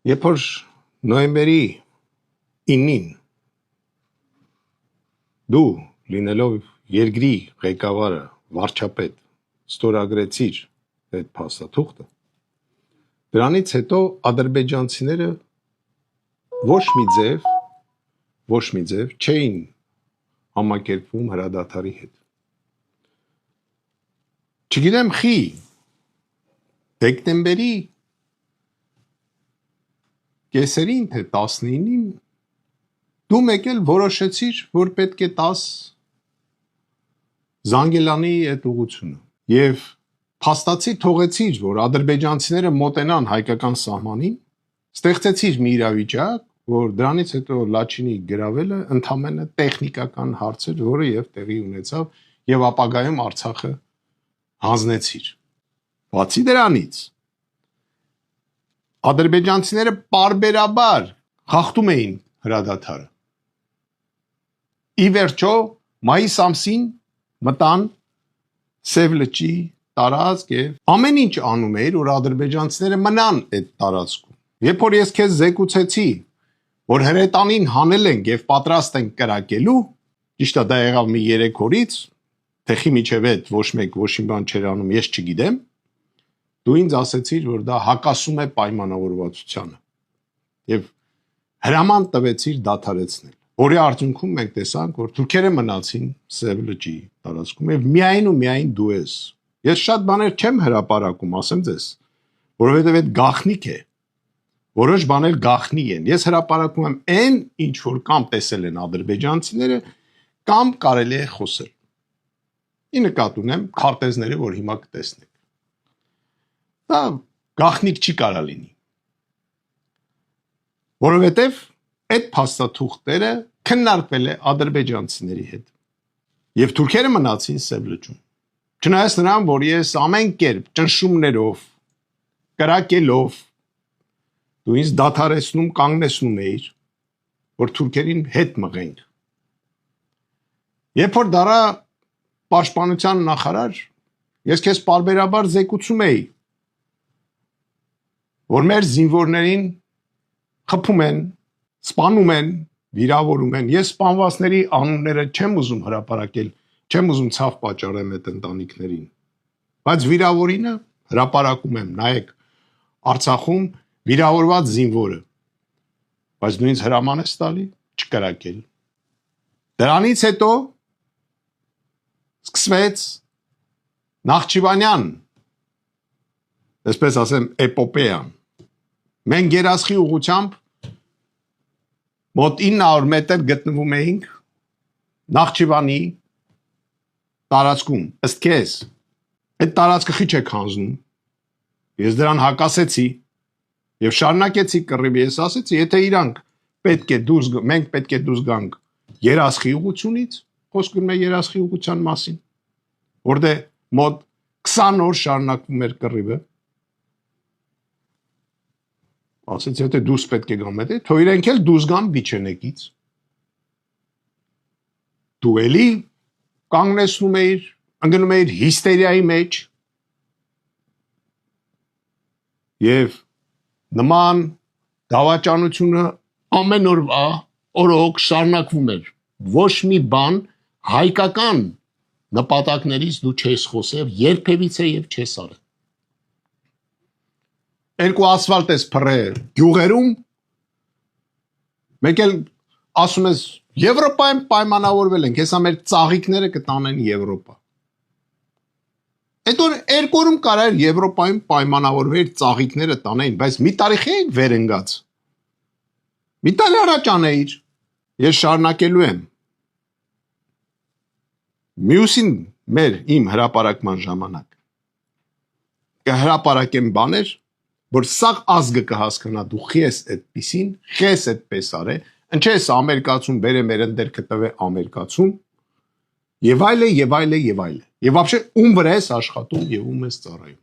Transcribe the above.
Երբ որ նոյեմբերի 9-ին դու լինելով երկրի ղեկավարը, վարչապետ, ստորագրեցիր այդ փաստաթուղթը, դրանից հետո ադրբեջանցիները ոչ մի ձև չէին համակերպվում հրադադարի հետ։ Չգիտեմ խի, դեկտեմբերի կեսերին թե 19-ին դու մեկ էլ որոշեցիր, որ պետք է տաս Զանգելանի այդ ուղղությունը եւ փաստացի թողեցիր, որ ադրբեջանցիները մոտենան հայկական սահմանին, ստեղծեցիր մի իրավիճակ, որ դրանից հետո Լաչինի գրավելը ընդամենը տեխնիկական հարց էր, որը եւ տեղի ունեցավ եւ ապագայում Արցախը հանձնեցիր։ Բացի դրանից ադրբեջանցիները պարբերաբար խախտում էին հրադադարը։ Ի վերջո մայիս ամսին մտան Սև լճի տարածք եւ ամեն ինչ անում էր, որ ադրբեջանցիները մնան այդ տարածքում։ Երբ որ ես քեզ զեկուցեցի, որ հրետանին հանել ենք եւ պատրաստ ենք կրակելու, ճիշտ է դա եղավ մի 3 օրից, թեխի միջև այդ ոչ մեկ ոչ մի բան չէր անում, ես չգիտեմ, դու ինձ ասեցիր, որ դա հակասում է պայմանավորվածությանը եւ հրաման տվեցիր դադարեցնել, որի արդյունքում մենք տեսանք, որ թուրքերը մնացին Սև լճի տարածքում եւ միայն դու ես։ Ես շատ բաներ չեմ հրապարակում, ասեմ ձեզ, որովհետեւ այդ գաղտնիք է, որոշ բաներ գաղտնի են։ Ես հրապարակում եմ այն, ինչ որ կամ տեսել են ադրբեջանցիները, կամ կարելի է խոսել։ Ի նկատի ունեմ քարտեզները, որ հիմա կտեսնեք։ Դա գաղտնիք չի կարա լինի։ Որովհետև այդ փաստաթուղթերը քննարկվել է ադրբեջանցիների հետ։ Եվ թուրքերը մնացին Սև լճում։ Չնայած նրան, որ ես ամեն կերպ ճնշումներով, կրակելով դու ինձ դադարեցնում, կանգնեցնում էիր, որ թուրքերին հետ մղենք։ Երբ որ դարա պաշտպանության նախարար, ես քեզ պարբերաբար զեկուցում էի, որ մեր զինվորներին խփում են, սպանում են, վիրավորում են։ Ես սպանվածների անունները չեմ ուզում հրապարակել, չեմ ուզում ցավ պատճառեմ այդ ընտանիքներին։ Բայց վիրավորինը հրապարակում եմ, նայեք, Արցախում վիրավորված զինվորը, բայց դու ինձ հրաման ես տալի չկրակել։ Դրանից հետո սկսվեց Նախճիվանյան, այսպես ասեմ, էպոպեան։ Մենք Երասխի ուղղությամբ մոտ 900 մետր գտնվում էինք Նախճիվանի տարածքում, ըստ քեզ, այդ տարածքը խիչ եք հանձնում, ես դրան հակասեցի եւ շարունակեցի կռիվը, ես ասեցի, եթե իրանք պետք է մենք պետք է դուրս գանք Երասխի ուղղությունից, խոսք գնում է Երասխի ուղղության մասին, որտեղ մոտ 20 օր շարունակվում էր կռիվը, ասեցի, եթե դուրս պետք է գամ հետ, թող իրենք էլ դուրս գան Բիչենեկից։ Դու էլի կանգնեցնում էիր, ընկնում էիր հիստերիայի մեջ եւ նման դավաճանությունը ամեն օրվա օրոք շարունակվում էր։ Ոչ մի բան հայկական նպատակներից դու չես խոսել երբևիցե եւ չես արել։ Երկու ասֆալտ ես փռել գյուղերում, մեկ էլ ասում ես Եվրոպայում պայմանավորվել ենք, հեսա մեր ծաղիկները կտանեն Եվրոպա։ Այդ երկու օրում կարար Եվրոպայում պայմանավորվել ծաղիկները տանեին, բայց մի տարիքի եք վեր ընկած։ Մի տարի առաջ անեիր, ես շարունակելու եմ։ Մյուսին իմ հրապարակման ժամանակ կհրապարակեմ բաներ, որ սաղ ազգը կհասկանա դու խես այդպիսին, խես այդպես արե, ինչես ամերիկացուն բերե մեր ընդերքը տվե ամերիկացուն, եւ այլը, եւ այլը, եւ այլը։ Եվ вообще ում վրա ես աշխատում եւ ում ես ծառայում։